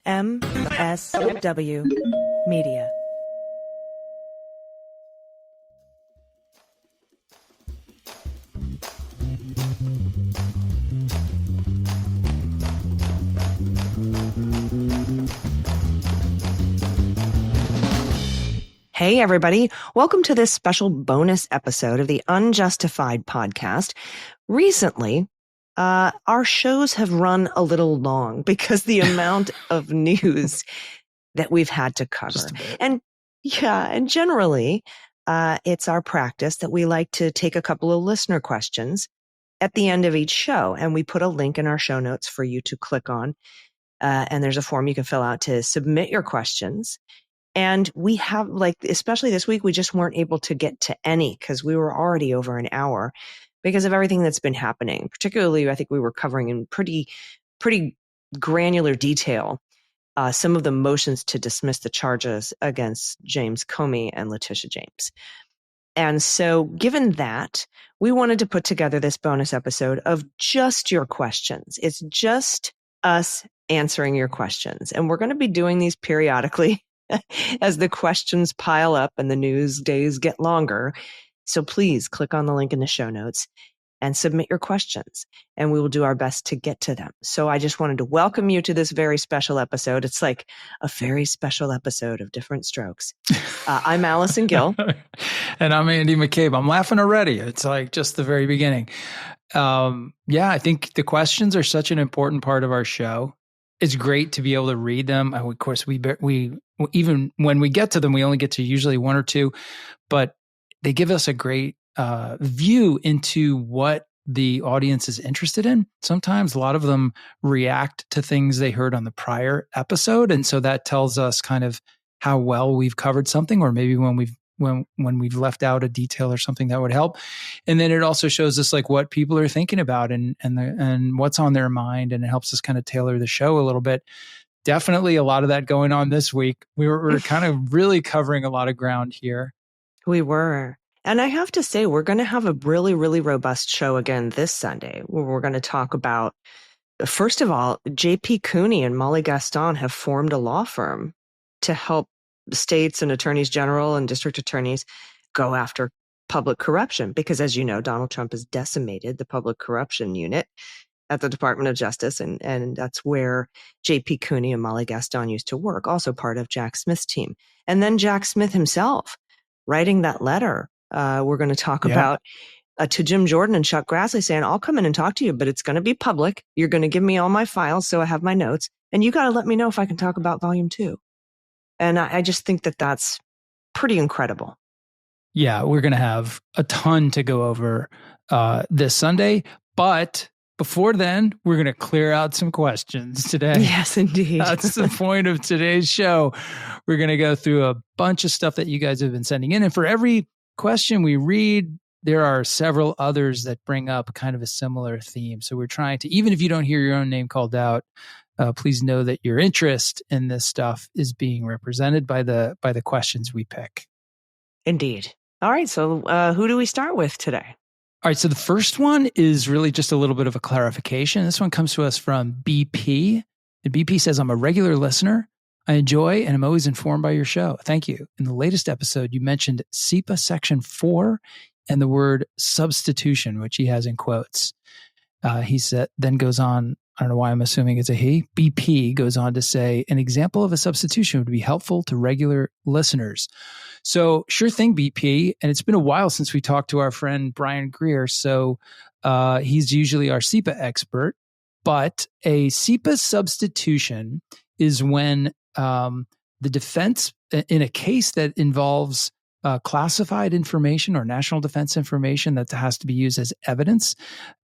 MSW Media. Hey, everybody. Welcome to this special bonus episode of the Unjustified podcast. Recently, our shows have run a little long because the amount of news that we've had to cover. And generally, it's our practice that we like to take a couple of listener questions at the end of each show. And we put a link in our show notes for you to click on. And there's a form you can fill out to submit your questions. And we have, especially this week, we just weren't able to get to any because we were already over an hour because of everything that's been happening. Particularly, I think we were covering in pretty granular detail some of the motions to dismiss the charges against James Comey and Letitia James. And so given that, we wanted to put together this bonus episode of just your questions. It's just us answering your questions. And we're going to be doing these periodically as the questions pile up and the news days get longer. So please click on the link in the show notes and submit your questions, and we will do our best to get to them. So I just wanted to welcome you to this very special episode. It's like a very special episode of Different Strokes. I'm Allison Gill. And I'm Andy McCabe. I'm laughing already. It's like just the very beginning. I think the questions are such an important part of our show. It's great to be able to read them. Of course, we even when we get to them, we only get to usually one or two, but they give us a great view into what the audience is interested in. Sometimes a lot of them react to things they heard on the prior episode, and so that tells us kind of how well we've covered something, or maybe when we've left out a detail or something that would help. And then it also shows us like what people are thinking about and what's on their mind, and it helps us kind of tailor the show a little bit. Definitely a lot of that going on this week. We're kind of really covering a lot of ground here. We were. And I have to say, we're going to have a really, really robust show again this Sunday, where we're going to talk about, first of all, J.P. Cooney and Molly Gaston have formed a law firm to help states and attorneys general and district attorneys go after public corruption. Because as you know, Donald Trump has decimated the public corruption unit at the Department of Justice. And that's where J.P. Cooney and Molly Gaston used to work, also part of Jack Smith's team. And then Jack Smith himself writing that letter we're going to talk about to Jim Jordan and Chuck Grassley, saying, I'll come in and talk to you, but it's going to be public. You're going to give me all my files, so I have my notes. And you got to let me know if I can talk about Volume 2. And I just think that that's pretty incredible. Yeah, we're going to have a ton to go over this Sunday. But before then, we're going to clear out some questions today. Yes, indeed. That's the point of today's show. We're going to go through a bunch of stuff that you guys have been sending in. And for every question we read, there are several others that bring up kind of a similar theme. So we're trying to, even if you don't hear your own name called out, please know that your interest in this stuff is being represented by the questions we pick. Indeed. All right. So who do we start with today? All right. So the first one is really just a little bit of a clarification. This one comes to us from BP. And BP says, I'm a regular listener. I enjoy and am always informed by your show. Thank you. In the latest episode, you mentioned SEIPA Section 4 and the word substitution, which he has in quotes. He said, then goes on, I don't know why I'm assuming it's a he. BP goes on to say, an example of a substitution would be helpful to regular listeners. So sure thing, BP. And it's been a while since we talked to our friend Brian Greer. So he's usually our SEIPA expert. But a SEIPA substitution is when the defense, in a case that involves classified information or national defense information that has to be used as evidence,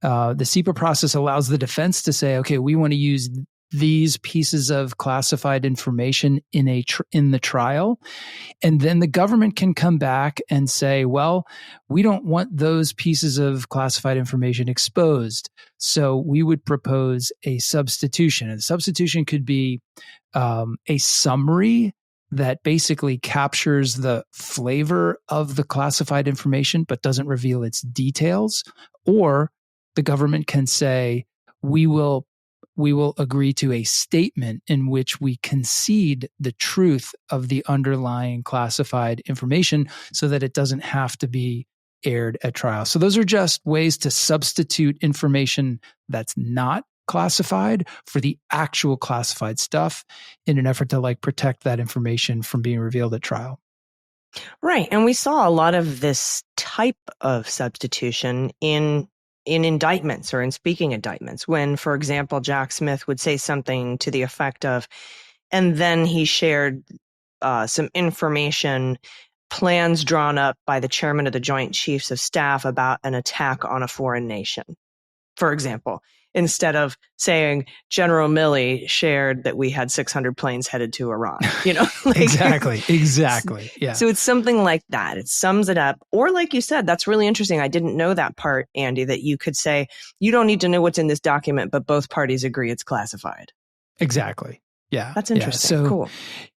the SEIPA process allows the defense to say, okay, we want to use these pieces of classified information in the trial. And then the government can come back and say, well, we don't want those pieces of classified information exposed. So we would propose a substitution. And the substitution could be a summary that basically captures the flavor of the classified information but doesn't reveal its details. Or the government can say, we will we will agree to a statement in which we concede the truth of the underlying classified information so that it doesn't have to be aired at trial. So those are just ways to substitute information that's not classified for the actual classified stuff in an effort to like protect that information from being revealed at trial. Right. And we saw a lot of this type of substitution in indictments or in speaking indictments when, for example, Jack Smith would say something to the effect of, and then he shared some information, plans drawn up by the chairman of the Joint Chiefs of Staff about an attack on a foreign nation, for example, instead of saying General Milley shared that we had 600 planes headed to Iran, like, Exactly. Yeah. So it's something like that. It sums it up. Or like you said, that's really interesting. I didn't know that part, Andy, that you could say, you don't need to know what's in this document, but both parties agree it's classified. Exactly. Yeah. That's interesting. So cool.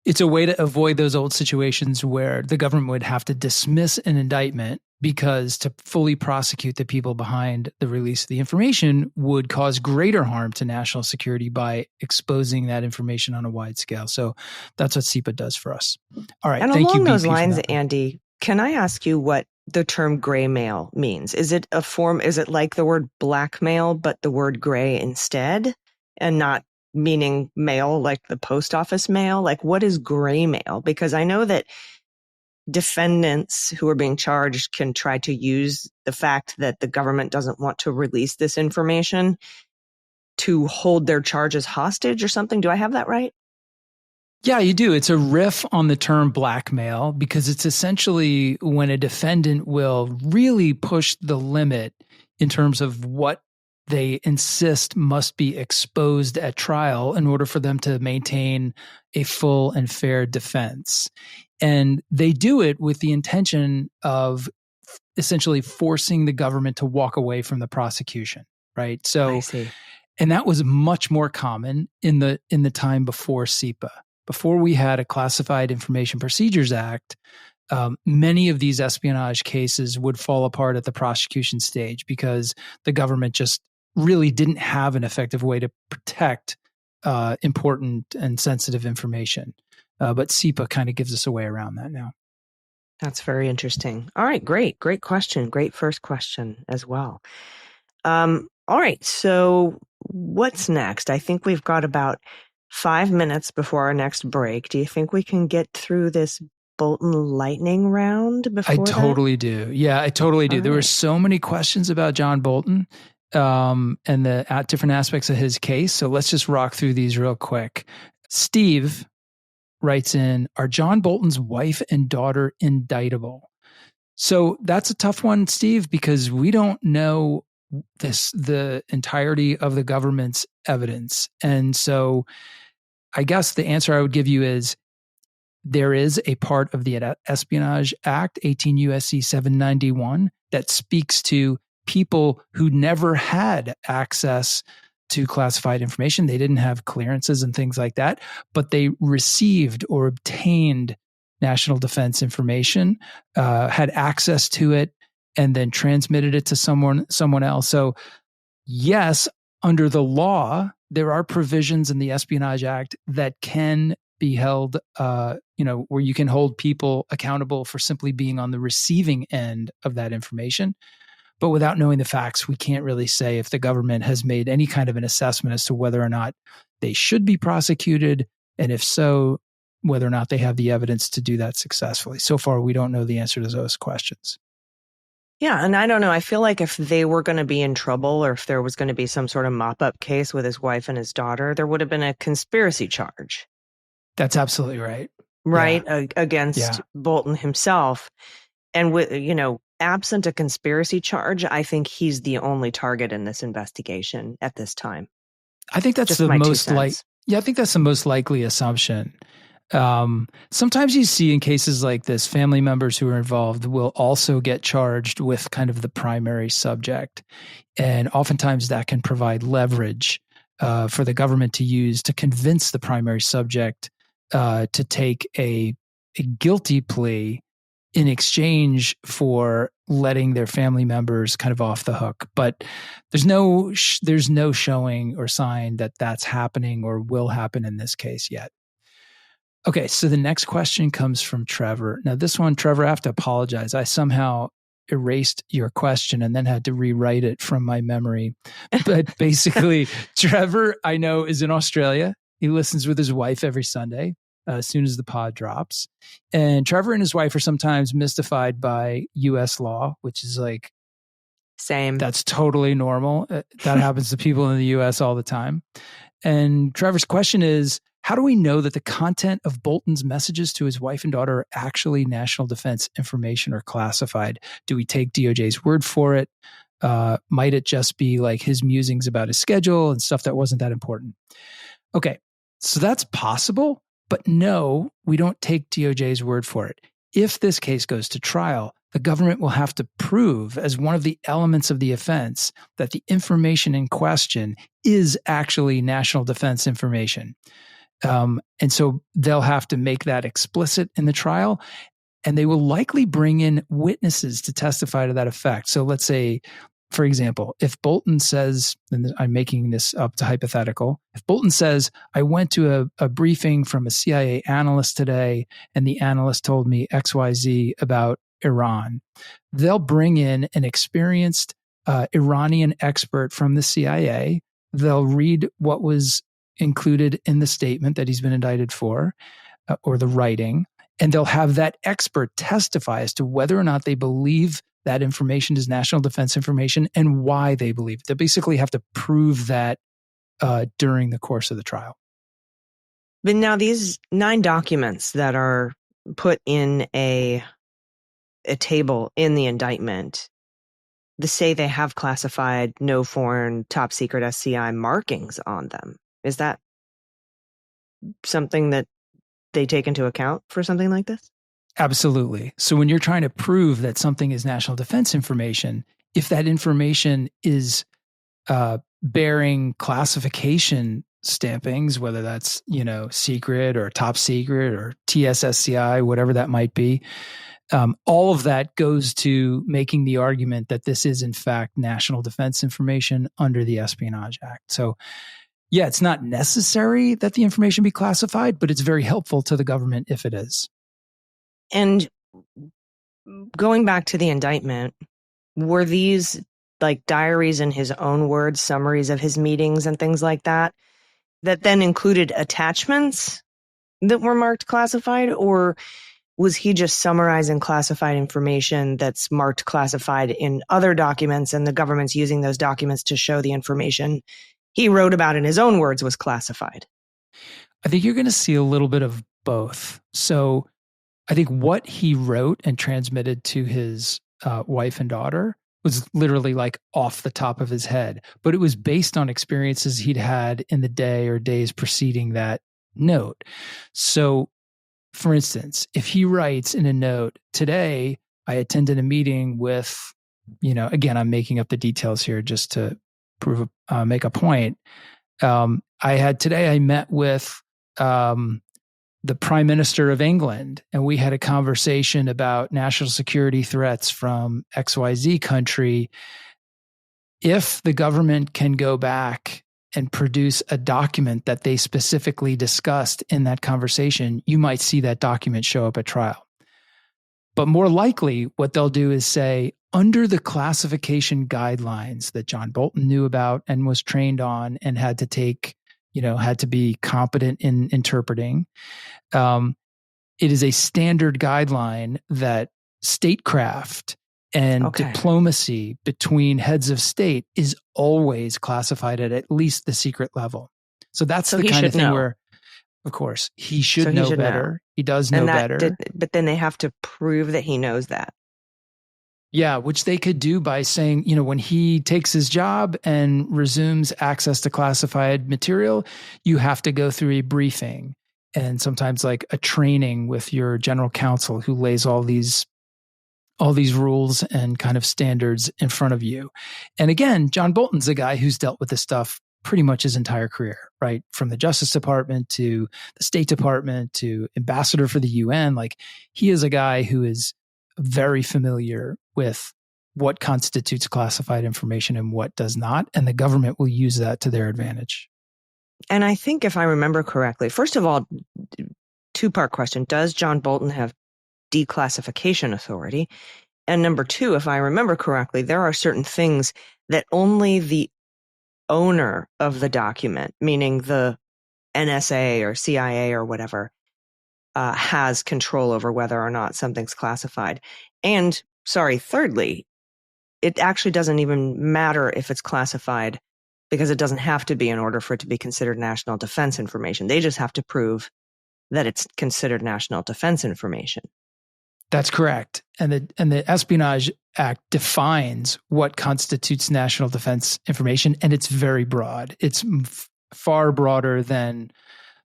It's a way to avoid those old situations where the government would have to dismiss an indictment because to fully prosecute the people behind the release of the information would cause greater harm to national security by exposing that information on a wide scale. So that's what SEIPA does for us. All right. And thank along you, those BP, lines, Andy, can I ask you what the term gray mail means? Is it like the word blackmail, but the word gray instead, and not meaning mail like the post office mail? Like, what is gray mail? Because I know that defendants who are being charged can try to use the fact that the government doesn't want to release this information to hold their charges hostage or something. Do I have that right? Yeah, you do. It's a riff on the term blackmail because it's essentially when a defendant will really push the limit in terms of what they insist must be exposed at trial in order for them to maintain a full and fair defense. And they do it with the intention of essentially forcing the government to walk away from the prosecution, right? So, I see. And that was much more common in the time before SEIPA. Before we had a Classified Information Procedures Act, many of these espionage cases would fall apart at the prosecution stage because the government just really didn't have an effective way to protect important and sensitive information. But SEIPA kind of gives us a way around that now. That's very interesting. All right, great question. Great first question as well. All right, so what's next? I think we've got about 5 minutes before our next break. Do you think we can get through this Bolton lightning round before I totally do. Yeah, I totally do. All There were right. so many questions about John Bolton and the different aspects of his case. So let's just rock through these real quick. Steve writes in, are John Bolton's wife and daughter indictable? So that's a tough one, Steve, because we don't know the entirety of the government's evidence. And so I guess the answer I would give you is there is a part of the Espionage Act, 18 U.S.C. 791, that speaks to people who never had access to classified information. They didn't have clearances and things like that, but they received or obtained national defense information, had access to it, and then transmitted it to someone else. So yes, under the law, there are provisions in the Espionage Act that can be held, where you can hold people accountable for simply being on the receiving end of that information. But without knowing the facts, we can't really say if the government has made any kind of an assessment as to whether or not they should be prosecuted, and if so, whether or not they have the evidence to do that successfully. So far, we don't know the answer to those questions. Yeah, and I don't know. I feel like if they were going to be in trouble or if there was going to be some sort of mop-up case with his wife and his daughter, there would have been a conspiracy charge. That's absolutely right. Right? Yeah. Against Bolton himself. And with, absent a conspiracy charge, I think he's the only target in this investigation at this time. I think that's the most I think that's the most likely assumption. Sometimes you see in cases like this, family members who are involved will also get charged with kind of the primary subject. And oftentimes that can provide leverage for the government to use to convince the primary subject to take a guilty plea in exchange for letting their family members kind of off the hook. But there's no showing or sign that that's happening or will happen in this case yet. Okay, so the next question comes from Trevor. Now, this one, Trevor, I have to apologize. I somehow erased your question and then had to rewrite it from my memory. But basically, Trevor, I know, is in Australia. He listens with his wife every Sunday as soon as the pod drops. And Trevor and his wife are sometimes mystified by U.S. law, which is like, same. That's totally normal. That happens to people in the U.S. all the time. And Trevor's question is, how do we know that the content of Bolton's messages to his wife and daughter are actually national defense information or classified? Do we take DOJ's word for it? Might it just be like his musings about his schedule and stuff that wasn't that important? Okay, so that's possible, but no, we don't take DOJ's word for it. If this case goes to trial, the government will have to prove as one of the elements of the offense that the information in question is actually national defense information. And so they'll have to make that explicit in the trial, and they will likely bring in witnesses to testify to that effect. So let's say, for example, if Bolton says, and I'm making this up to hypothetical, if Bolton says, I went to a briefing from a CIA analyst today, and the analyst told me XYZ about Iran, they'll bring in an experienced Iranian expert from the CIA. They'll read what was included in the statement that he's been indicted for, or the writing, and they'll have that expert testify as to whether or not they believe that information is national defense information and why they believe it. They basically have to prove that during the course of the trial. But now these 9 documents that are put in a table in the indictment, they say they have classified, no foreign, top secret SCI markings on them. Is that something that they take into account for something like this? Absolutely. So when you're trying to prove that something is national defense information, if that information is bearing classification stampings, whether that's, secret or top secret or TSSCI, whatever that might be, all of that goes to making the argument that this is in fact national defense information under the Espionage Act. So yeah, it's not necessary that the information be classified, but it's very helpful to the government if it is. And going back to the indictment, were these like diaries in his own words, summaries of his meetings and things like that, that then included attachments that were marked classified? Or was he just summarizing classified information that's marked classified in other documents, and the government's using those documents to show the information he wrote about in his own words was classified? I think you're going to see a little bit of both. So I think what he wrote and transmitted to his wife and daughter was literally like off the top of his head, but it was based on experiences he'd had in the day or days preceding that note. So for instance, if he writes in a note, today I attended a meeting with, again, I'm making up the details here just to make a point. I met with the Prime Minister of England, and we had a conversation about national security threats from XYZ country. If the government can go back and produce a document that they specifically discussed in that conversation, you might see that document show up at trial. But more likely, what they'll do is say, under the classification guidelines that John Bolton knew about and was trained on and had to take, had to be competent in interpreting, it is a standard guideline that statecraft and diplomacy between heads of state is always classified at least the secret level. So that's the kind of thing where, of course, he should know better. He does know better. But then they have to prove that he knows that. Yeah, which they could do by saying, when he takes his job and resumes access to classified material, you have to go through a briefing and sometimes like a training with your general counsel who lays all these rules and kind of standards in front of you. And again, John Bolton's a guy who's dealt with this stuff pretty much his entire career, right? From the Justice Department to the State Department to ambassador for the UN. Like, he is a guy who is very familiar with what constitutes classified information and what does not, and the government will use that to their advantage. And I think if I remember correctly, first of all, two-part question, does John Bolton have declassification authority? And number two, if I remember correctly, there are certain things that only the owner of the document, meaning the NSA or CIA or whatever, has control over whether or not something's classified. And, thirdly, it actually doesn't even matter if it's classified because it doesn't have to be in order for it to be considered national defense information. They just have to prove that it's considered national defense information. That's correct. And the Espionage Act defines what constitutes national defense information, and it's very broad. It's far broader than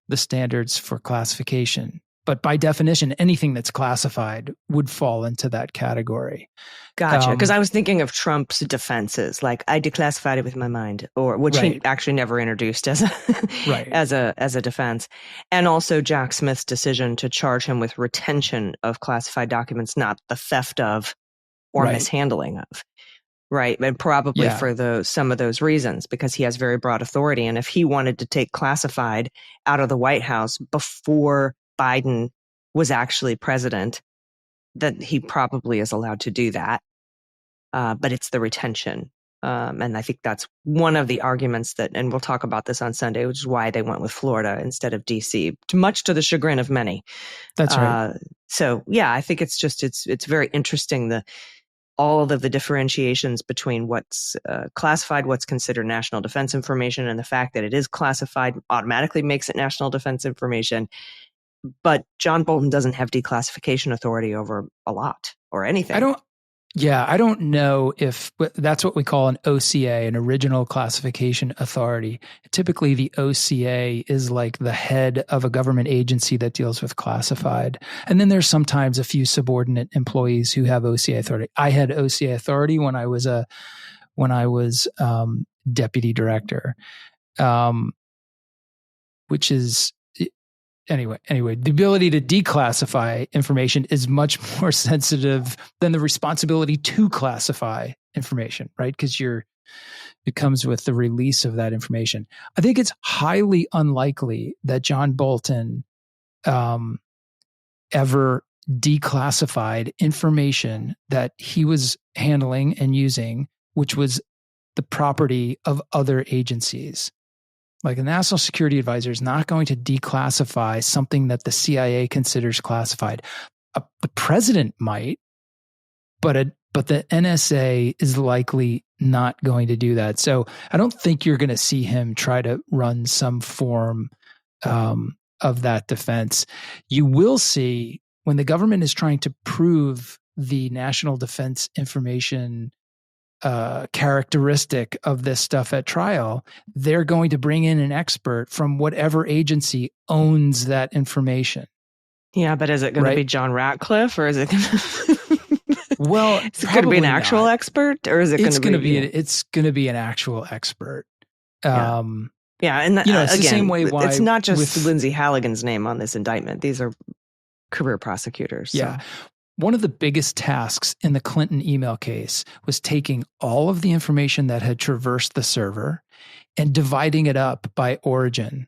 the standards for classification. But by definition, anything that's classified would fall into that category. Gotcha. Because I was thinking of Trump's defenses, like I declassified it with my mind, or which he actually never introduced as a as a defense, and also Jack Smith's decision to charge him with retention of classified documents, not the theft of or mishandling of. Right. And probably for some of those reasons, because he has very broad authority. And if he wanted to take classified out of the White House before Biden was actually president, then he probably is allowed to do that. But it's the retention. And I think that's one of the arguments that, and we'll talk about this on Sunday, which is why they went with Florida instead of DC, much to the chagrin of many. That's right. So yeah, I think it's very interesting, all of the differentiations between what's classified, what's considered national defense information, and the fact that it is classified automatically makes it national defense information. But John Bolton doesn't have declassification authority over a lot or anything. I don't know if that's what we call an OCA, an original classification authority. Typically, the OCA is like the head of a government agency that deals with classified. And then there's sometimes a few subordinate employees who have OCA authority. I had OCA authority when I was deputy director, which is Anyway, the ability to declassify information is much more sensitive than the responsibility to classify information, right? Because it comes with the release of that information. I think it's highly unlikely that John Bolton ever declassified information that he was handling and using, which was the property of other agencies. Like a national security advisor is not going to declassify something that the CIA considers classified. The president might, but the NSA is likely not going to do that. So I don't think you're going to see him try to run some form of that defense. You will see when the government is trying to prove the national defense information characteristic of this stuff at trial, they're going to bring in an expert from whatever agency owns that information. Yeah, but is it going to be John Ratcliffe, or is it going to well, is it going to be an actual expert, or is it going to be it's going to be an actual expert. Yeah, and it's again, the same way why it's not just Lindsey Halligan's name on this indictment. These are career prosecutors. Yeah. So. One of the biggest tasks in the Clinton email case was taking all of the information that had traversed the server and dividing it up by origin,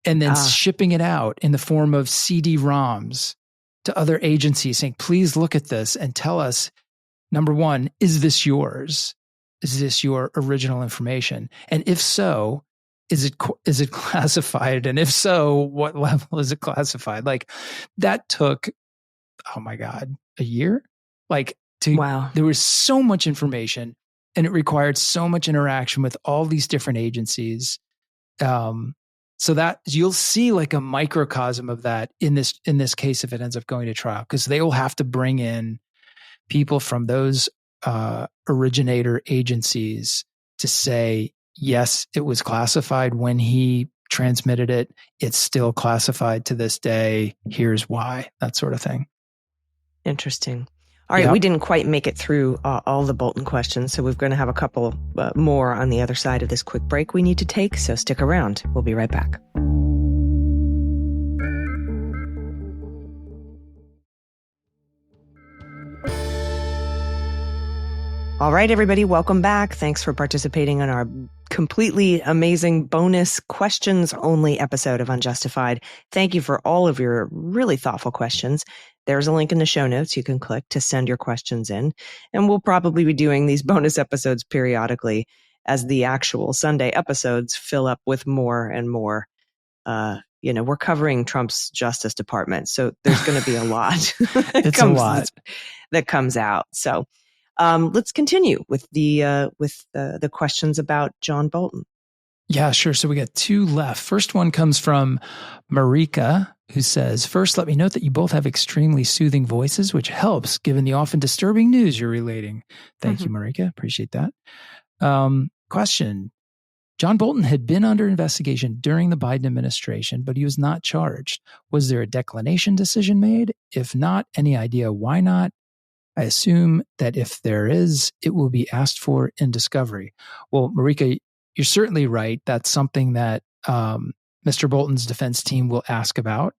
and then shipping it out in the form of CD-ROMs to other agencies saying, please look at this and tell us, number one, is this yours? Is this your original information? And if so, is it classified? And if so, what level is it classified? Like that took, oh my God, a year? Wow. There was so much information and it required so much interaction with all these different agencies. So that you'll see like a microcosm of that in this case if it ends up going to trial, because they will have to bring in people from those originator agencies to say, yes, it was classified when he transmitted it. It's still classified to this day. Here's why, that sort of thing. Interesting. All right, we didn't quite make it through all the Bolton questions, so we're going to have a couple more on the other side of this quick break we need to take, so stick around. We'll be right back. All right, everybody, welcome back. Thanks for participating in our completely amazing bonus questions only episode of Unjustified. Thank you for all of your really thoughtful questions. There's a link in the show notes you can click to send your questions in. And we'll probably be doing these bonus episodes periodically as the actual Sunday episodes fill up with more and more. We're covering Trump's Justice Department, so there's going to be a lot. It's a lot that comes out. So let's continue with the questions about John Bolton. Yeah, sure. So we got two left. First one comes from Marika, who says, first, let me note that you both have extremely soothing voices, which helps given the often disturbing news you're relating. Thank you, Marika. Appreciate that. Question. John Bolton had been under investigation during the Biden administration, but he was not charged. Was there a declination decision made? If not, any idea why not? I assume that if there is, it will be asked for in discovery. Well, Marika, you're certainly right. That's something that Mr. Bolton's defense team will ask about.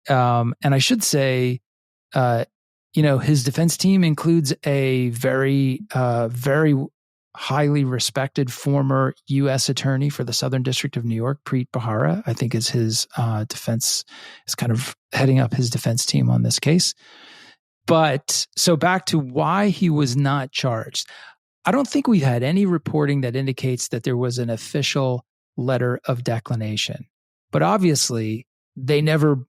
And I should say, his defense team includes a very, very highly respected former U.S. attorney for the Southern District of New York, Preet Bharara, I think is his defense, is kind of heading up his defense team on this case. But so back to why he was not charged. I don't think we've had any reporting that indicates that there was an official letter of declination. But obviously, they never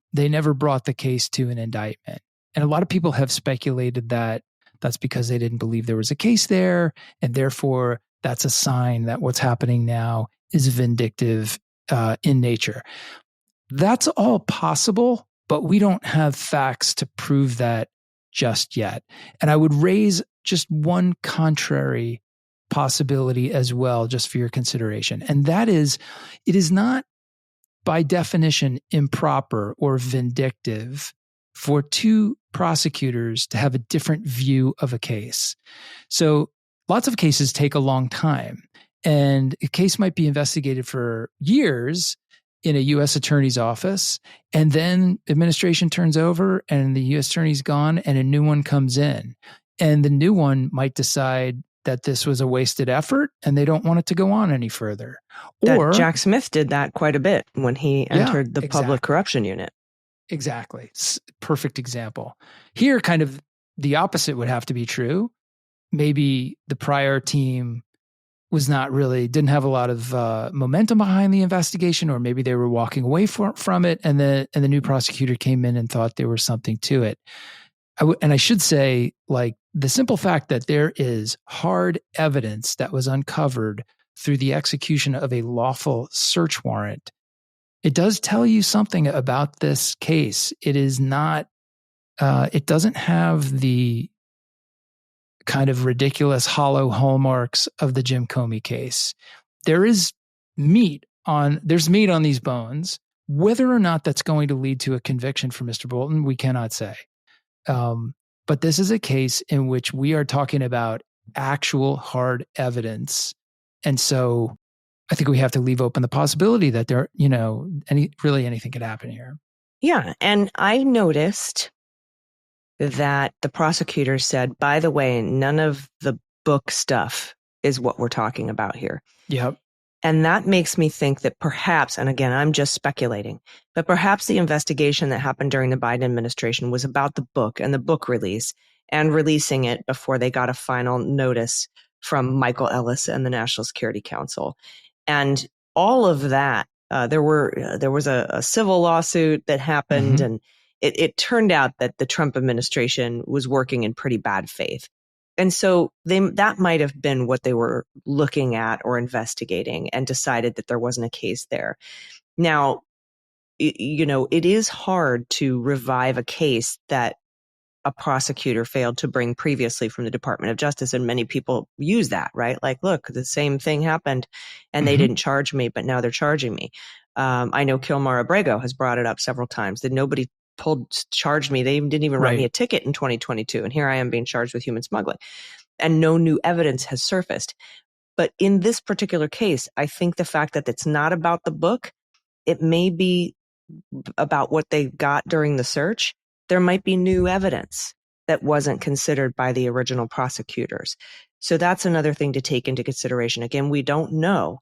brought the case to an indictment. And a lot of people have speculated that that's because they didn't believe there was a case there, and therefore that's a sign that what's happening now is vindictive in nature. That's all possible, but we don't have facts to prove that just yet. And I would raise just one contrary possibility as well, just for your consideration. And that is, it is not by definition improper or vindictive for two prosecutors to have a different view of a case. So lots of cases take a long time, and a case might be investigated for years in a U.S. attorney's office, and then administration turns over and the U.S. attorney's gone and a new one comes in. And the new one might decide that this was a wasted effort and they don't want it to go on any further. Or Jack Smith did that quite a bit when he entered the public corruption unit. Exactly. Perfect example. Here, kind of the opposite would have to be true. Maybe the prior team didn't have a lot of momentum behind the investigation, or maybe they were walking away from it, and the new prosecutor came in and thought there was something to it. And I should say, like, the simple fact that there is hard evidence that was uncovered through the execution of a lawful search warrant, it does tell you something about this case. It is not, it doesn't have the kind of ridiculous hollow hallmarks of the Jim Comey case. There's meat on these bones. Whether or not that's going to lead to a conviction for Mr. Bolton, we cannot say. But this is a case in which we are talking about actual hard evidence. And so I think we have to leave open the possibility that anything could happen here. Yeah. And I noticed that the prosecutor said, by the way, none of the book stuff is what we're talking about here. Yep. And that makes me think that perhaps, and again, I'm just speculating, but perhaps the investigation that happened during the Biden administration was about the book and the book release and releasing it before they got a final notice from Michael Ellis and the National Security Council. And all of that, there was a civil lawsuit that happened, and it turned out that the Trump administration was working in pretty bad faith. And so that might have been what they were looking at or investigating, and decided that there wasn't a case there. Now, it is hard to revive a case that a prosecutor failed to bring previously from the Department of Justice. And many people use that, right? Like, look, the same thing happened and they didn't charge me, but now they're charging me. I know Kilmar Abrego has brought it up several times that nobody charged me. They didn't even write me a ticket in 2022. And here I am being charged with human smuggling, and no new evidence has surfaced. But in this particular case, I think the fact that it's not about the book, it may be about what they got during the search. There might be new evidence that wasn't considered by the original prosecutors. So that's another thing to take into consideration. Again, we don't know,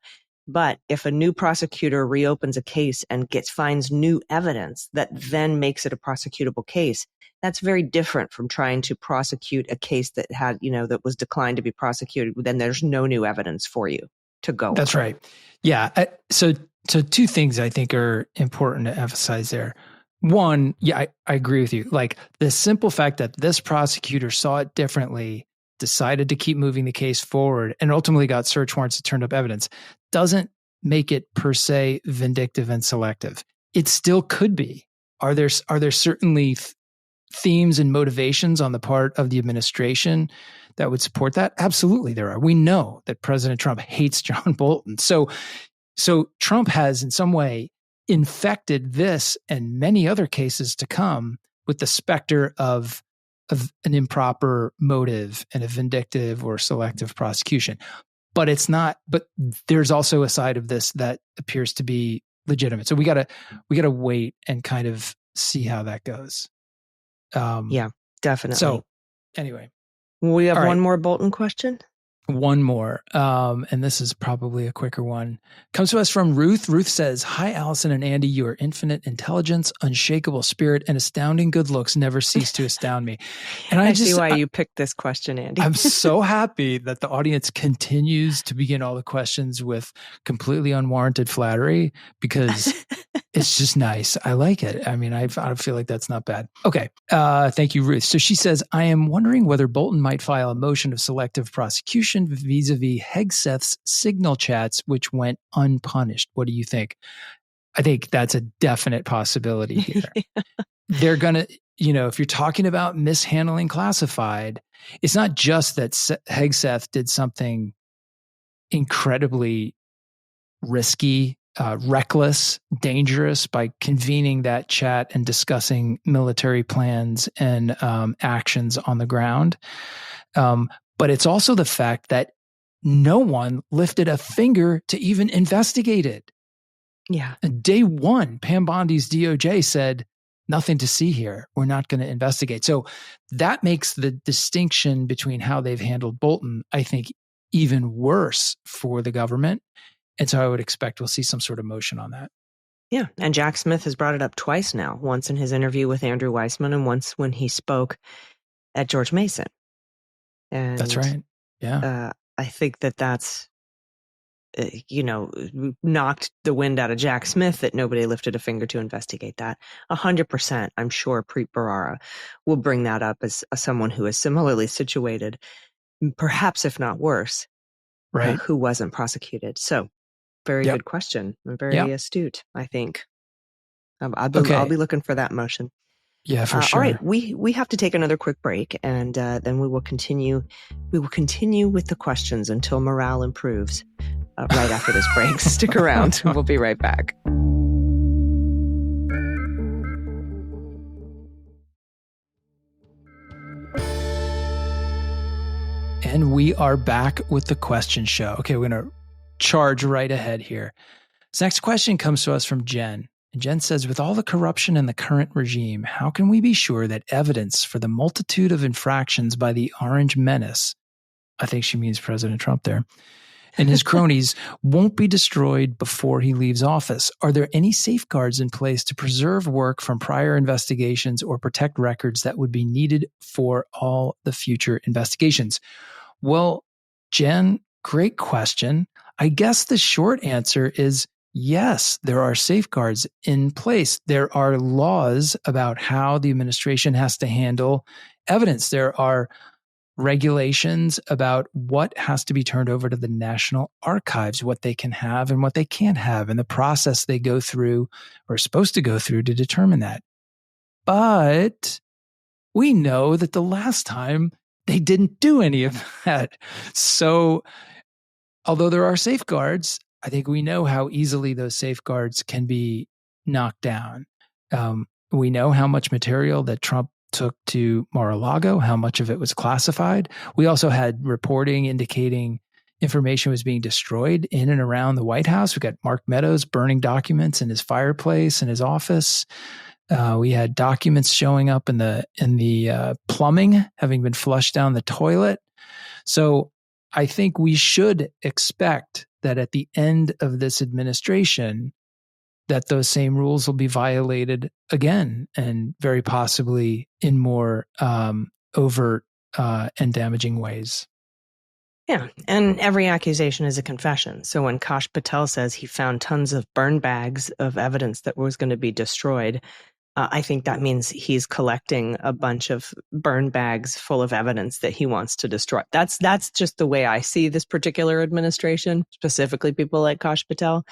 but if a new prosecutor reopens a case and finds new evidence that then makes it a prosecutable case, that's very different from trying to prosecute a case that had, that was declined to be prosecuted. Then there's no new evidence for you to go. That's over. right. Yeah. So two things I think are important to emphasize there. One, yeah, I agree with you. Like the simple fact that this prosecutor saw it differently, decided to keep moving the case forward, and ultimately got search warrants that turned up evidence doesn't make it per se vindictive and selective. It still could be. Are there certainly themes and motivations on the part of the administration that would support that? Absolutely there are. We know that President Trump hates John Bolton. So Trump has in some way infected this and many other cases to come with the specter of an improper motive and a vindictive or selective prosecution. But it's not, but there's also a side of this that appears to be legitimate. So we gotta wait and kind of see how that goes. Yeah, definitely. So anyway. We have one more Bolton question. One more, and this is probably a quicker one. Comes to us from Ruth. Ruth says, "Hi, Allison and Andy. Your infinite intelligence, unshakable spirit, and astounding good looks never cease to astound me." And I see why you picked this question, Andy. I'm so happy that the audience continues to begin all the questions with completely unwarranted flattery, because it's just nice. I like it. I mean, I feel like that's not bad. Okay. Thank you, Ruth. So she says, "I am wondering whether Bolton might file a motion of selective prosecution vis-a-vis Hegseth's signal chats, which went unpunished. What do you think?" I think that's a definite possibility here. They're going to, if you're talking about mishandling classified, it's not just that Hegseth did something incredibly risky, reckless, dangerous by convening that chat and discussing military plans and actions on the ground. But it's also the fact that no one lifted a finger to even investigate it. Yeah. Day one, Pam Bondi's DOJ said, "Nothing to see here. We're not going to investigate." So that makes the distinction between how they've handled Bolton, I think, even worse for the government. And so I would expect we'll see some sort of motion on that. Yeah. And Jack Smith has brought it up twice now, once in his interview with Andrew Weissman and once when he spoke at George Mason. And that's right. Yeah. I think that's, knocked the wind out of Jack Smith that nobody lifted a finger to investigate that. 100%, I'm sure Preet Bharara will bring that up as someone who is similarly situated, perhaps if not worse, right? Who wasn't prosecuted. So very good question. Very astute, I think. I'll be looking for that motion. Yeah, for sure. All right, we have to take another quick break, and then we will continue. We will continue with the questions until morale improves. Right after this break, stick around. We'll be right back. And we are back with the question show. Okay, we're going to charge right ahead here. This next question comes to us from Jen. And Jen says, "With all the corruption in the current regime, how can we be sure that evidence for the multitude of infractions by the Orange Menace," I think she means President Trump there, "and his cronies won't be destroyed before he leaves office? Are there any safeguards in place to preserve work from prior investigations or protect records that would be needed for all the future investigations?" Well, Jen, great question. I guess the short answer is yes, there are safeguards in place. There are laws about how the administration has to handle evidence. There are regulations about what has to be turned over to the National Archives, what they can have and what they can't have, and the process they go through or are supposed to go through to determine that. But we know that the last time they didn't do any of that. So although there are safeguards, I think we know how easily those safeguards can be knocked down. We know how much material that Trump took to Mar-a-Lago, how much of it was classified. We also had reporting indicating information was being destroyed in and around the White House. We got Mark Meadows burning documents in his fireplace in his office. We had documents showing up in the plumbing, having been flushed down the toilet. So I think we should expect that at the end of this administration, that those same rules will be violated again, and very possibly in more overt and damaging ways. Yeah, and every accusation is a confession. So when Kash Patel says he found tons of burn bags of evidence that was going to be destroyed, I think that means he's collecting a bunch of burn bags full of evidence that he wants to destroy. That's just the way I see this particular administration, specifically people like Kash Patel.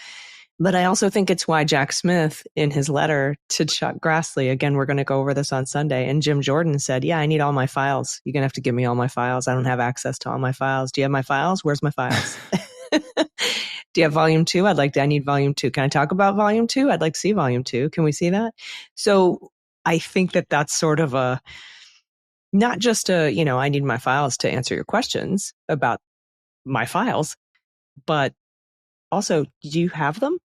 But I also think it's why Jack Smith, in his letter to Chuck Grassley, again, we're going to go over this on Sunday, and Jim Jordan said, yeah, I need all my files. You're going to have to give me all my files. I don't have access to all my files. Do you have my files? Where's my files? Do you have volume 2? I need volume 2. Can I talk about volume 2? I'd like to see volume 2. Can we see that? So I think that that's sort of not just I need my files to answer your questions about my files, but also, do you have them?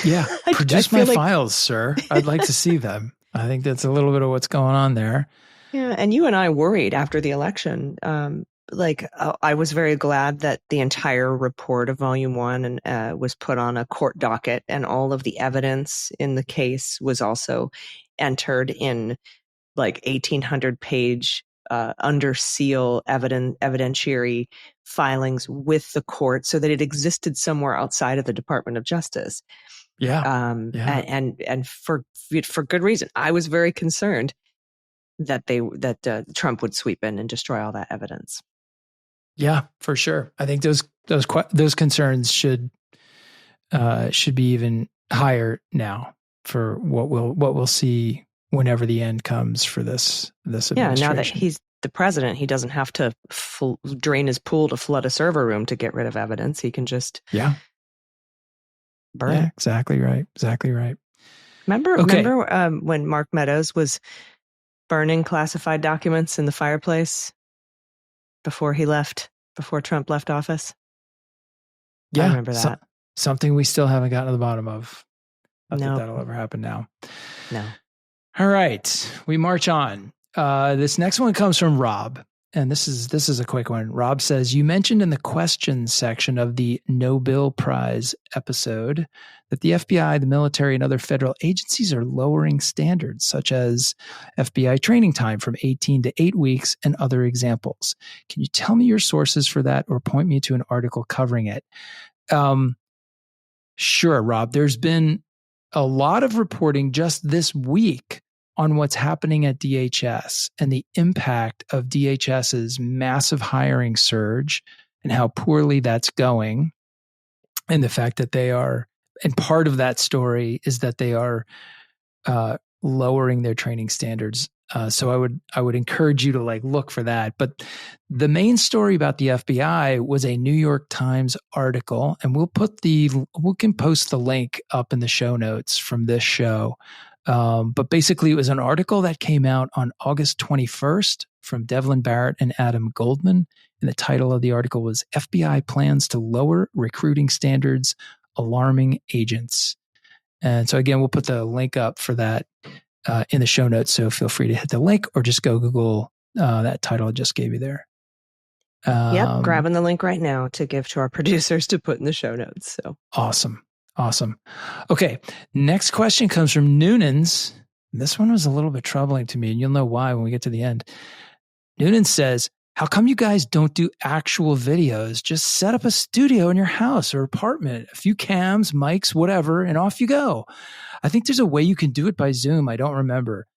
Yeah, produce my files, sir. I'd like to see them. I think that's a little bit of what's going on there. Yeah, and you and I worried after the election. I was very glad that the entire report of Volume 1 was put on a court docket, and all of the evidence in the case was also entered in 1,800-page under seal evidentiary filings with the court, so that it existed somewhere outside of the Department of Justice. Yeah. And for good reason. I was very concerned that Trump would sweep in and destroy all that evidence. Yeah, for sure. I think those concerns should be even higher now for what we'll see whenever the end comes for this administration. Yeah, now that he's the president, he doesn't have to drain his pool to flood a server room to get rid of evidence. He can just burn it. Exactly right. Remember when Mark Meadows was burning classified documents in the fireplace before Trump left office? Yeah, I remember that. Something we still haven't gotten to the bottom of. I don't think that'll ever happen now. No. All right, we march on. This next one comes from Rob, and this is a quick one. Rob says, you mentioned in the questions section of the Nobel Prize episode that the FBI, the military, and other federal agencies are lowering standards, such as FBI training time from 18 to 8 weeks and other examples. Can you tell me your sources for that or point me to an article covering it? Sure, Rob. There's been a lot of reporting just this week on what's happening at DHS and the impact of DHS's massive hiring surge and how poorly that's going. And the fact that and part of that story is that they are lowering their training standards. So I would encourage you to look for that. But the main story about the FBI was a New York Times article, and we can post the link up in the show notes from this show. But basically, it was an article that came out on August 21st from Devlin Barrett and Adam Goldman. And the title of the article was FBI Plans to Lower Recruiting Standards, Alarming Agents. And so again, we'll put the link up for that in the show notes. So feel free to hit the link or just go Google that title I just gave you there. Yep, grabbing the link right now to give to our producers to put in the show notes. So Awesome. Okay, next question comes from Noonans. This one was a little bit troubling to me, and you'll know why when we get to the end. Noonan says, how come you guys don't do actual videos? Just set up a studio in your house or apartment, a few cams, mics, whatever, and off you go. I think there's a way you can do it by Zoom. I don't remember.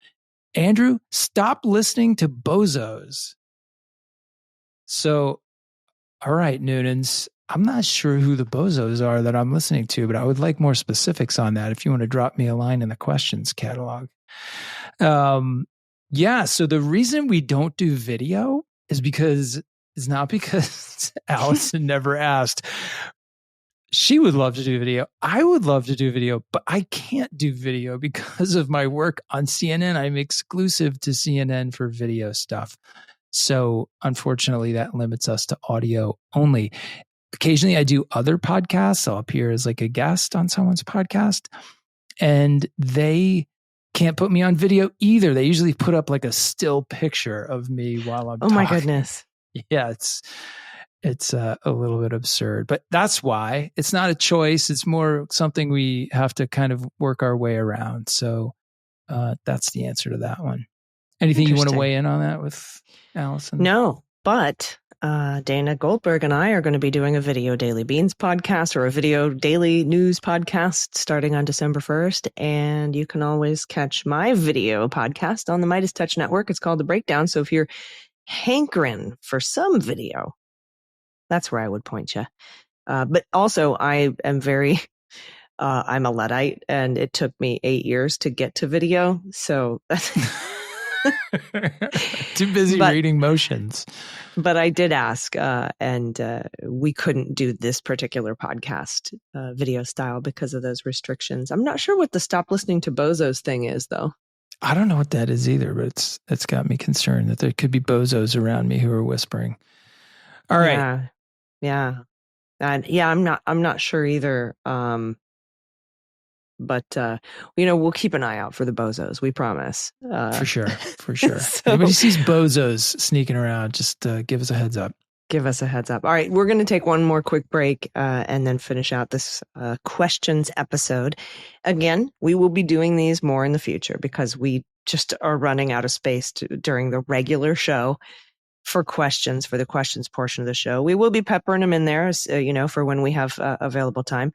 Andrew, stop listening to bozos. So, all right, Noonans, I'm not sure who the bozos are that I'm listening to, but I would like more specifics on that if you want to drop me a line in the questions catalog. So the reason we don't do video is because it's not because Allison never asked. She would love to do video. I would love to do video, but I can't do video because of my work on CNN. I'm exclusive to CNN for video stuff. So unfortunately, that limits us to audio only. Occasionally, I do other podcasts. I'll appear as a guest on someone's podcast, and they can't put me on video either. They usually put up a still picture of me while I'm talking. Oh my goodness. Yeah, it's a little bit absurd. But that's why it's not a choice. It's more something we have to kind of work our way around. So that's the answer to that one. Anything you want to weigh in on that with Allison? No, but Dana Goldberg and I are going to be doing a Video Daily Beans podcast or a Video Daily News podcast starting on December 1st. And you can always catch my video podcast on the Midas Touch Network. It's called The Breakdown. So if you're hankering for some video, that's where I would point you. But also, I am I'm a Luddite, and it took me 8 years to get to video. So too busy reading motions. But I did ask, and we couldn't do this particular podcast video style because of those restrictions. I'm not sure what the stop listening to bozos thing is, though. I don't know what that is either, but it's got me concerned that there could be bozos around me who are whispering. All right. Yeah. And I'm not sure either. But we'll keep an eye out for the bozos. We promise. For sure. So, anybody sees bozos sneaking around, just give us a heads up. Give us a heads up. All right, we're going to take one more quick break and then finish out this questions episode. Again, we will be doing these more in the future because we just are running out of space during the regular show for questions, for the questions portion of the show. We will be peppering them in there, for when we have available time.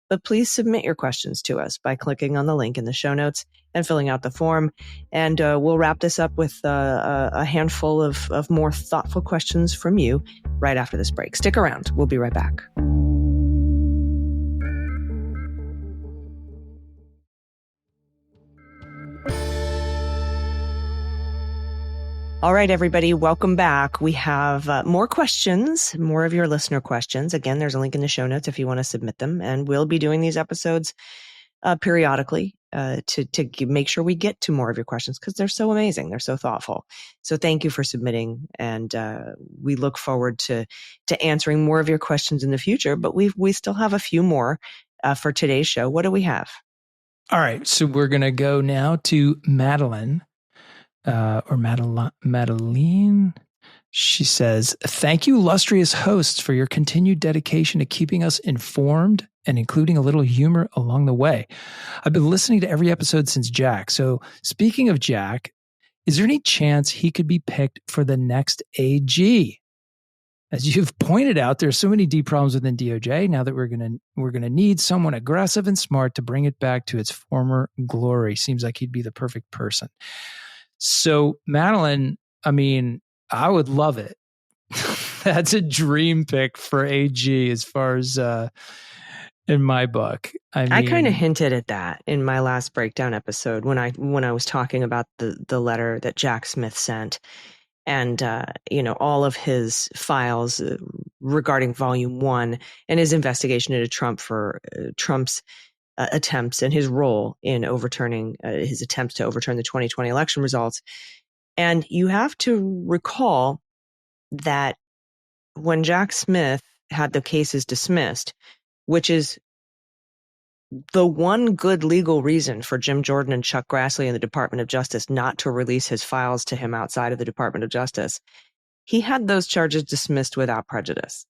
But please submit your questions to us by clicking on the link in the show notes and filling out the form. And we'll wrap this up with a handful of more thoughtful questions from you right after this break. Stick around. We'll be right back. All right, everybody, welcome back. We have more questions, more of your listener questions. Again, there's a link in the show notes if you want to submit them. And we'll be doing these episodes periodically to make sure we get to more of your questions because they're so amazing. They're so thoughtful. So thank you for submitting. And we look forward to answering more of your questions in the future. But we still have a few more for today's show. What do we have? All right. So we're going to go now to Madeline. Or Madeline. She says, "Thank you, illustrious hosts, for your continued dedication to keeping us informed and including a little humor along the way. I've been listening to every episode since Jack. So speaking of Jack, is there any chance he could be picked for the next AG? As you've pointed out, there's so many deep problems within DOJ. Now that we're gonna need someone aggressive and smart to bring it back to its former glory. Seems like he'd be the perfect person." So, Madeline, I mean, I would love it. That's a dream pick for AG as far as in my book. I kind of hinted at that in my last breakdown episode when I was talking about the letter that Jack Smith sent and all of his files regarding Volume 1 and his investigation into Trump for Trump's attempts and his role in overturning his attempts to overturn the 2020 election results. And you have to recall that when Jack Smith had the cases dismissed, which is the one good legal reason for Jim Jordan and Chuck Grassley in the Department of Justice not to release his files to him outside of the Department of Justice, he had those charges dismissed without prejudice.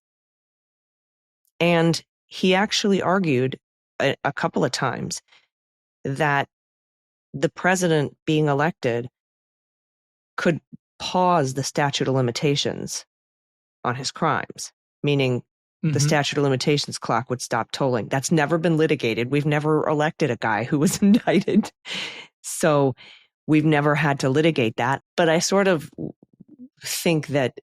And he actually argued a couple of times that the president being elected could pause the statute of limitations on his crimes, meaning the statute of limitations clock would stop tolling. That's never been litigated. We've never elected a guy who was indicted. So we've never had to litigate that. But I sort of think that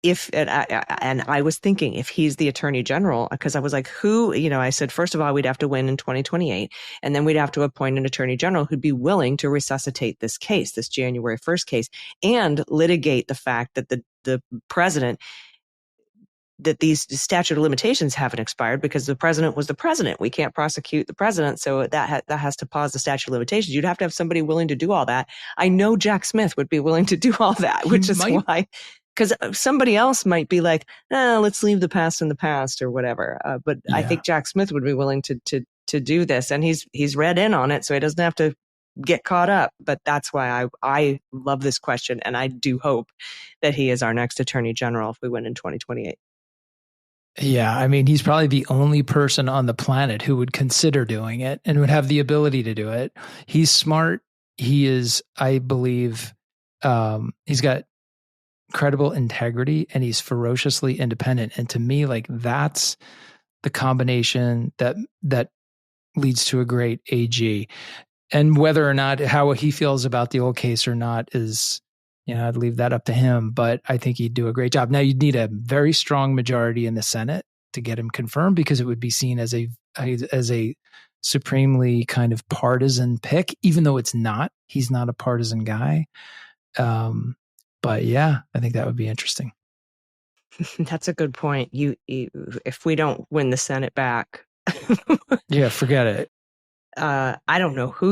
and I was thinking if he's the attorney general, because I was like, I said, first of all, we'd have to win in 2028. And then we'd have to appoint an attorney general who'd be willing to resuscitate this case, this January 1st case, and litigate the fact that the president, that these statute of limitations haven't expired because the president was the president. We can't prosecute the president. So that has to pause the statute of limitations. You'd have to have somebody willing to do all that. I know Jack Smith would be willing to do all that, which is why. Because somebody else might be like, let's leave the past in the past or whatever. But yeah. I think Jack Smith would be willing to do this. And he's read in on it, so he doesn't have to get caught up. But that's why I love this question. And I do hope that he is our next attorney general if we win in 2028. Yeah, I mean, he's probably the only person on the planet who would consider doing it and would have the ability to do it. He's smart. He is, I believe, he's got credible integrity and he's ferociously independent. And to me, like that's the combination that leads to a great AG. And whether or not how he feels about the old case or not is, I'd leave that up to him. But I think he'd do a great job. Now you'd need a very strong majority in the Senate to get him confirmed because it would be seen as a supremely kind of partisan pick, even though it's not. He's not a partisan guy. But yeah, I think that would be interesting. That's a good point. You if we don't win the Senate back, yeah, forget it. I don't know who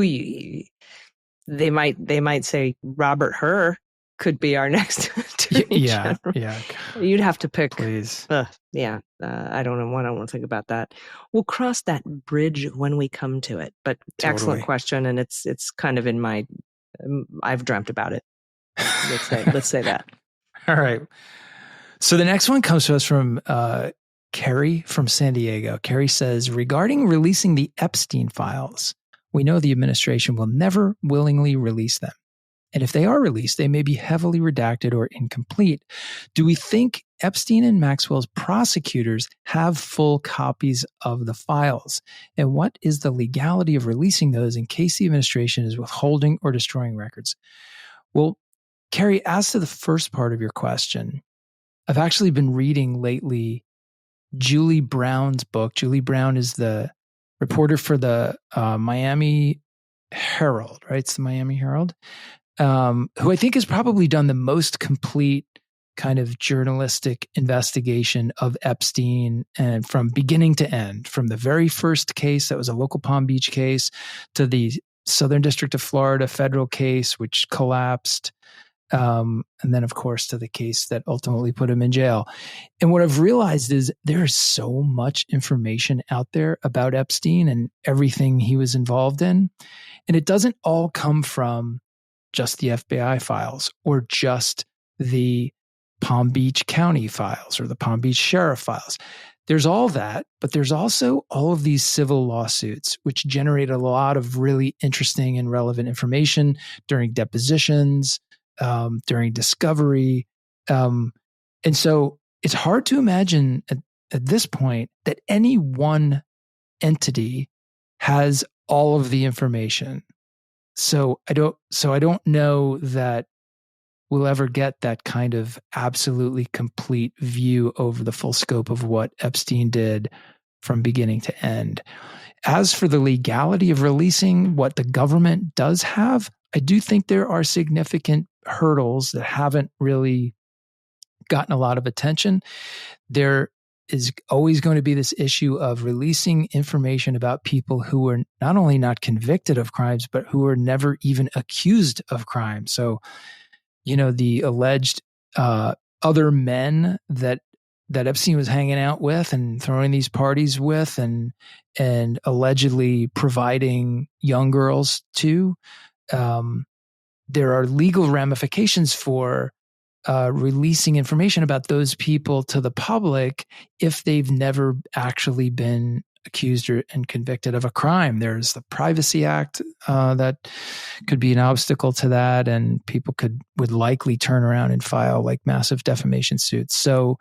they might say Robert Hur could be our next attorney general. Yeah. You'd have to pick. Please. I don't know. I don't want to think about that. We'll cross that bridge when we come to it. But Totally. Excellent question, and it's kind of in my. I've dreamt about it. Let's say that. All right. So the next one comes to us from Carrie from San Diego. Carrie says, regarding releasing the Epstein files, we know the administration will never willingly release them. And if they are released, they may be heavily redacted or incomplete. Do we think Epstein and Maxwell's prosecutors have full copies of the files? And what is the legality of releasing those in case the administration is withholding or destroying records? Well, Carrie, as to the first part of your question, I've actually been reading lately Julie Brown's book. Julie Brown is the reporter for the Miami Herald, right? It's the Miami Herald, who I think has probably done the most complete kind of journalistic investigation of Epstein and from beginning to end, from the very first case that was a local Palm Beach case to the Southern District of Florida federal case, which collapsed. And then, of course, to the case that ultimately put him in jail. And what I've realized is there is so much information out there about Epstein and everything he was involved in. And it doesn't all come from just the FBI files or just the Palm Beach County files or the Palm Beach Sheriff files. There's all that, but there's also all of these civil lawsuits, which generate a lot of really interesting and relevant information during depositions, during discovery. And so it's hard to imagine at this point that any one entity has all of the information. So I don't know that we'll ever get that kind of absolutely complete view over the full scope of what Epstein did from beginning to end. As for the legality of releasing what the government does have, I do think there are significant hurdles that haven't really gotten a lot of attention. There is always going to be this issue of releasing information about people who are not only not convicted of crimes, but who are never even accused of crimes. So, the alleged other men that Epstein was hanging out with and throwing these parties with and allegedly providing young girls to, there are legal ramifications for releasing information about those people to the public if they've never actually been accused and convicted of a crime. There's the Privacy Act that could be an obstacle to that, and people would likely turn around and file like massive defamation suits. So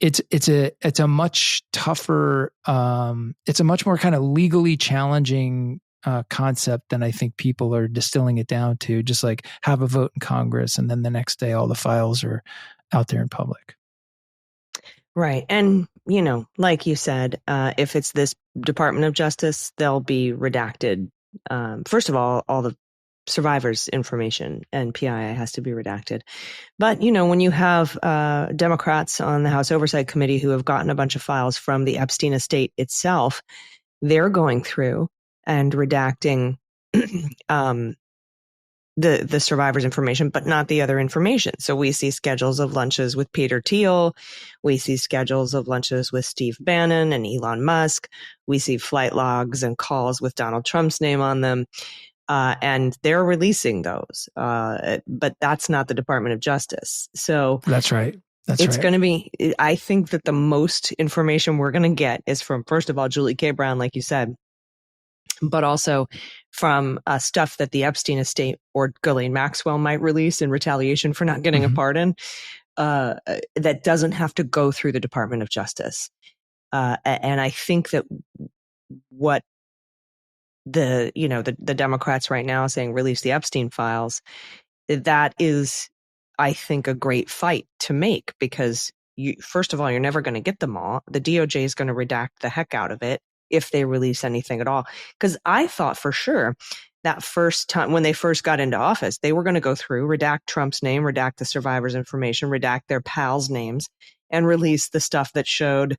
it's a much tougher, it's a much more kind of legally challenging concept than I think people are distilling it down to. Just like have a vote in Congress and then the next day all the files are out there in public. Right. And, like you said, if it's this Department of Justice, they'll be redacted. First of all the survivors' information and PII has to be redacted. But, when you have Democrats on the House Oversight Committee who have gotten a bunch of files from the Epstein estate itself, they're going through and redacting the survivors' information, but not the other information. So we see schedules of lunches with Peter Thiel. We see schedules of lunches with Steve Bannon and Elon Musk. We see flight logs and calls with Donald Trump's name on them. And they're releasing those. But that's not the Department of Justice. So that's right. It's right. going to be, I think that the most information we're going to get is from, first of all, Julie K. Brown, like you said, but also from stuff that the Epstein estate or Ghislaine Maxwell might release in retaliation for not getting a pardon, that doesn't have to go through the Department of Justice. And I think that what the Democrats right now saying release the Epstein files, that is, I think, a great fight to make, because first of all, you're never going to get them all. The DOJ is going to redact the heck out of it if they release anything at all. Because I thought for sure that first time when they first got into office, they were going to go through, redact Trump's name, redact the survivors' information, redact their pals' names, and release the stuff that showed,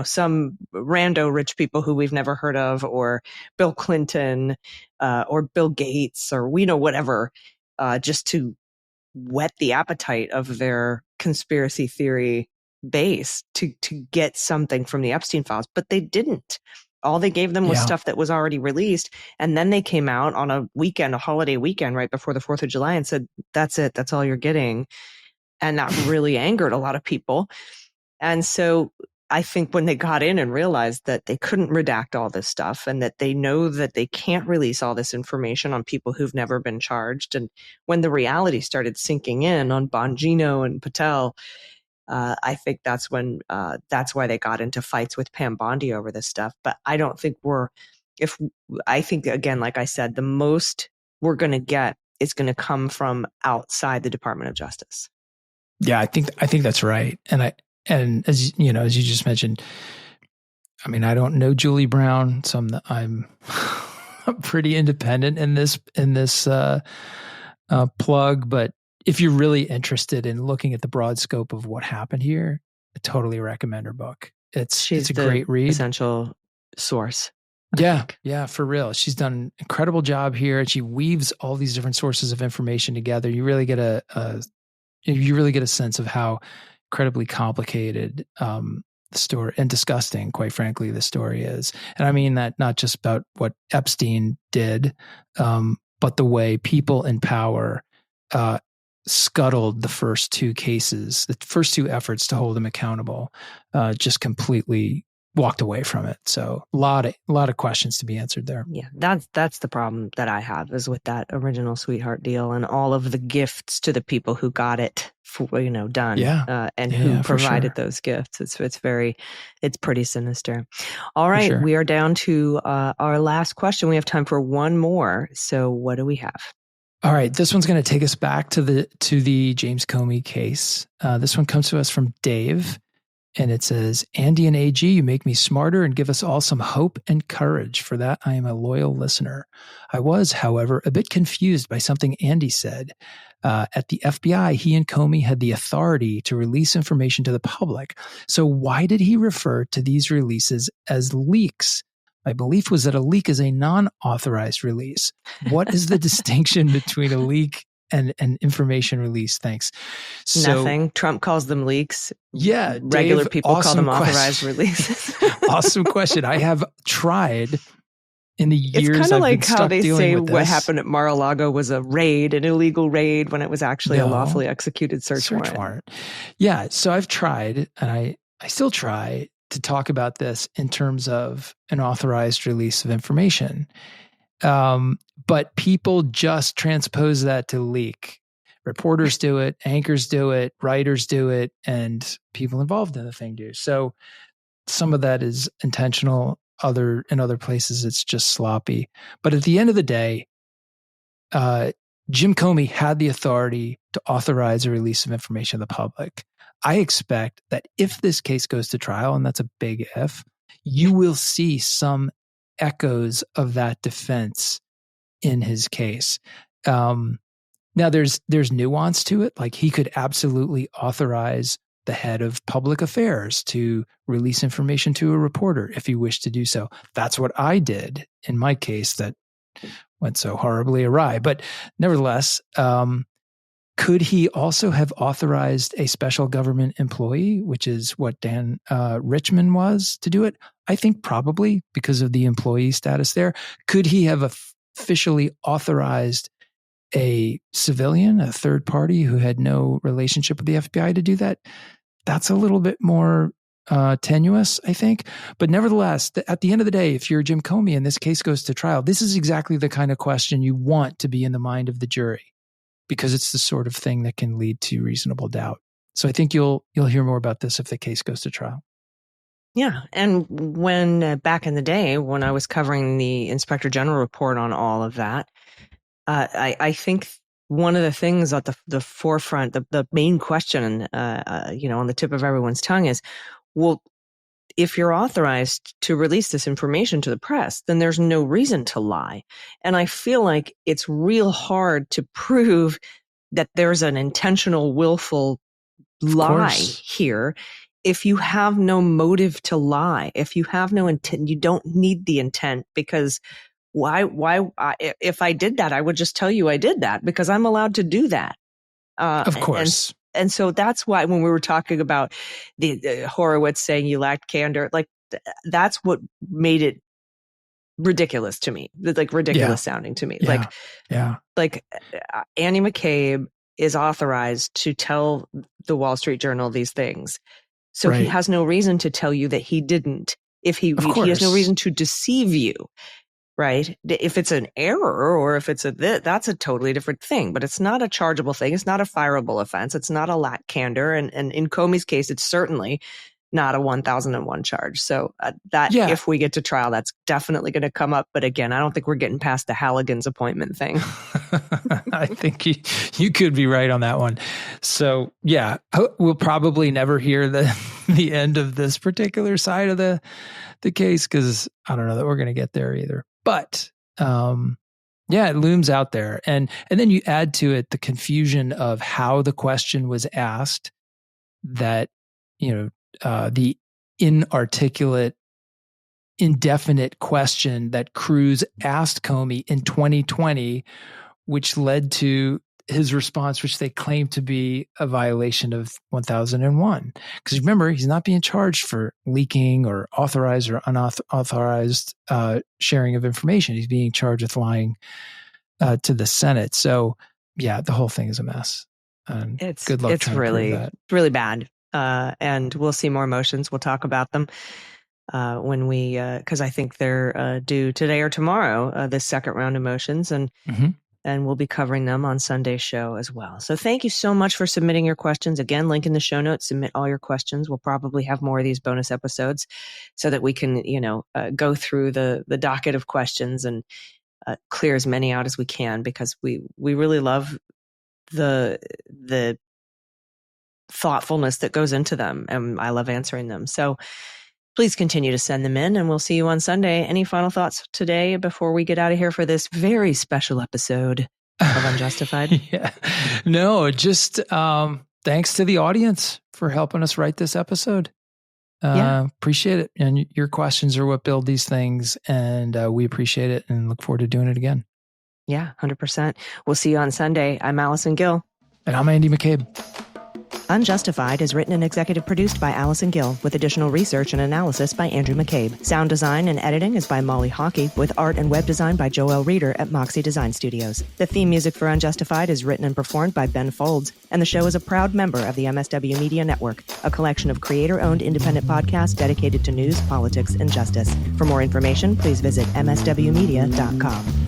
some rando rich people who we've never heard of, or Bill Clinton, or Bill Gates, or whatever, just to whet the appetite of their conspiracy theory base to get something from the Epstein files. But they didn't. All they gave them was stuff that was already released. And then they came out on a holiday weekend right before the 4th of July and said, that's it. That's all you're getting. And that really angered a lot of people. And so I think when they got in and realized that they couldn't redact all this stuff, and that they know that they can't release all this information on people who've never been charged, and when the reality started sinking in on Bongino and Patel, I think that's that's why they got into fights with Pam Bondi over this stuff. But I don't think I think, again, like I said, the most we're going to get is going to come from outside the Department of Justice. Yeah, I think that's right. And as you just mentioned, I mean, I don't know Julie Brown, so I'm pretty independent in this plug. But if you're really interested in looking at the broad scope of what happened here, I totally recommend her book. It's a great read. Essential source. Yeah, for real. She's done an incredible job here. She weaves all these different sources of information together. You really get a sense of how incredibly complicated the story, and disgusting, quite frankly, the story is. And I mean that not just about what Epstein did, but the way people in power scuttled the first two cases, the first two efforts to hold him accountable, just completely walked away from it. So a lot of questions to be answered there. Yeah, that's the problem that I have, is with that original sweetheart deal and all of the gifts to the people who got it done. And who provided those gifts. It's pretty sinister. All right, we are down to our last question. We have time for one more. So what do we have? All right, this one's going to take us back to the James Comey case. This one comes to us from Dave. And it says, Andy and AG, you make me smarter and give us all some hope and courage. For that, I am a loyal listener. I was, however, a bit confused by something Andy said. At the FBI, he and Comey had the authority to release information to the public. So why did he refer to these releases as leaks? My belief was that a leak is a non-authorized release. What is the distinction between a leak and an information release? Thanks. Nothing. Trump calls them leaks. Yeah. Regular Dave, people call them authorized releases. Awesome question. I have tried in the years. It's kind of like been how they say what this. happened at Mar-a-Lago was a raid, an illegal raid, when it was actually a lawfully executed search warrant. Yeah. So I've tried, and I still try to talk about this in terms of an authorized release of information. But people just transpose that to leak. Reporters do it, anchors do it, writers do it, and people involved in the thing do. So some of that is intentional. In other places, it's just sloppy. But at the end of the day, Jim Comey had the authority to authorize a release of information to the public. I expect that if this case goes to trial, and that's a big if, you will see some echoes of that defense in his case. Now there's nuance to it. Like, he could absolutely authorize the head of public affairs to release information to a reporter if he wished to do so. That's what I did in my case that went so horribly awry. But nevertheless, could he also have authorized a special government employee, which is what Dan Richman was, to do it? I think probably, because of the employee status there. Could he have officially authorized a civilian, a third party who had no relationship with the FBI to do that, that's a little bit more tenuous, I think. But nevertheless, at the end of the day, if you're Jim Comey and this case goes to trial, this is exactly the kind of question you want to be in the mind of the jury, because it's the sort of thing that can lead to reasonable doubt. So I think you'll hear more about this if the case goes to trial. Yeah. And when back in the day, when I was covering the Inspector General report on all of that, I think one of the things at the forefront, the main question, on the tip of everyone's tongue is, well, if you're authorized to release this information to the press, then there's no reason to lie. And I feel like it's real hard to prove that there's an intentional, willful lie here. If you have no motive to lie, if you have no intent, you don't need the intent, because if I did that, I would just tell you I did that because I'm allowed to do that. Of course. And so that's why when we were talking about the Horowitz saying you lacked candor, like that's what made it ridiculous to me, sounding to me. Like Annie McCabe is authorized to tell the Wall Street Journal these things. So he has no reason to tell you that he didn't. If he has no reason to deceive you. Right. If it's an error or if it's that's a totally different thing, but it's not a chargeable thing. It's not a fireable offense. It's not a lack candor. And in Comey's case, it's certainly not a 1001 charge. So if we get to trial, that's definitely going to come up. But again, I don't think we're getting past the Halligan's appointment thing. I think you could be right on that one. So yeah, we'll probably never hear the end of this particular side of the case, because I don't know that we're going to get there either. But it looms out there. And then you add to it the confusion of how the question was asked, that, the inarticulate, indefinite question that Cruz asked Comey in 2020, which led to his response, which they claim to be a violation of 1001. Because remember, he's not being charged for leaking or authorized or unauthorized sharing of information. He's being charged with lying to the Senate. So yeah, the whole thing is a mess. Good luck. It's really bad. And we'll see more motions. We'll talk about them when we, because I think they're due today or tomorrow, this second round of motions. And we'll be covering them on Sunday's show as well. So thank you so much for submitting your questions. Again, link in the show notes, submit all your questions. We'll probably have more of these bonus episodes so that we can, go through the docket of questions and clear as many out as we can, because we really love the thoughtfulness that goes into them, and I love answering them. So please continue to send them in, and we'll see you on Sunday. Any final thoughts today before we get out of here for this very special episode of Unjustified? No, just thanks to the audience for helping us write this episode. Appreciate it. And your questions are what build these things, and we appreciate it and look forward to doing it again. Yeah, 100%. We'll see you on Sunday. I'm Allison Gill. And I'm Andy McCabe. Unjustified is written and executive produced by Allison Gill, with additional research and analysis by Andrew McCabe. Sound design and editing is by Molly Hockey, with art and web design by Joel Reeder at Moxie Design Studios. The theme music for Unjustified is written and performed by Ben Folds, and the show is a proud member of the MSW Media Network, a collection of creator-owned independent podcasts dedicated to news, politics, and justice. For more information, please visit mswmedia.com.